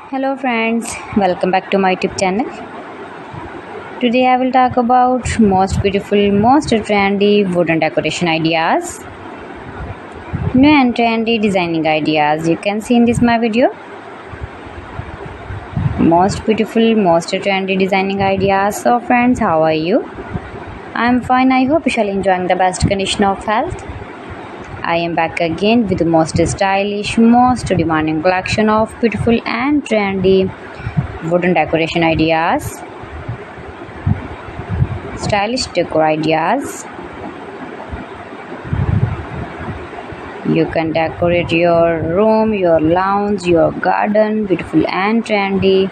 Hello friends, welcome back to my YouTube channel. Today I will talk about most beautiful, most trendy wooden decoration ideas. New and trendy designing ideas you can see in this my video. Most beautiful, most trendy designing ideas. So friends, how are you? I am fine. I hope you shall enjoying the best condition of health. I am back again with the most stylish, most demanding collection of beautiful and trendy wooden decoration ideas, stylish decor ideas. You can decorate your room, your lounge, your garden, beautiful and trendy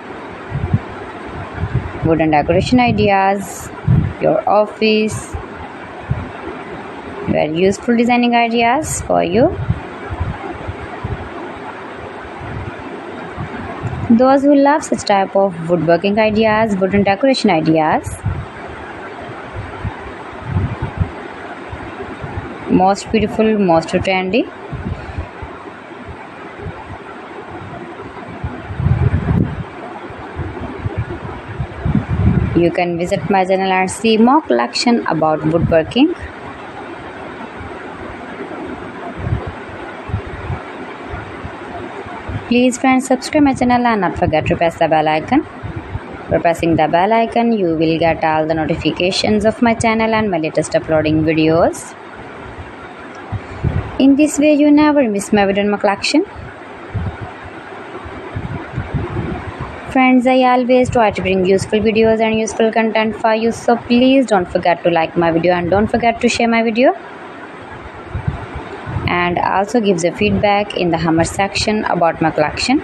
wooden decoration ideas, your office. Very useful designing ideas for you. Those who love such type of woodworking ideas, wooden decoration ideas. Most beautiful, most trendy. You can visit my channel and see more collection about woodworking. Please friends, subscribe my channel and not forget to press the bell icon. For pressing the bell icon, you will get all the notifications of my channel and my latest uploading videos. In this way, you never miss my video in my collection. Friends, I always try to bring useful videos and useful content for you. So please don't forget to like my video and don't forget to share my video. And also gives a feedback in the comment section about my collection.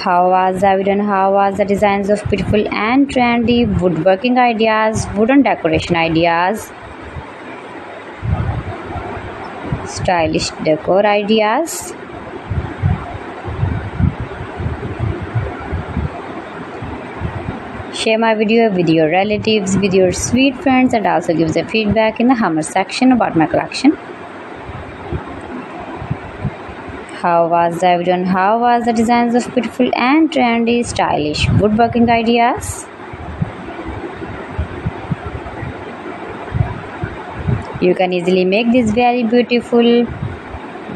How was the video and how was the designs of beautiful and trendy woodworking ideas, wooden decoration ideas, stylish decor ideas. Share my video with your relatives, with your sweet friends, and also gives a feedback in the comment section about my collection. How was the video and how was the designs of beautiful and trendy stylish woodworking ideas? You can easily make these very beautiful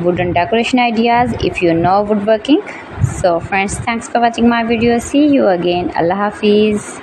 wooden decoration ideas if you know woodworking. So friends, thanks for watching my video. See you again. Allah Hafiz.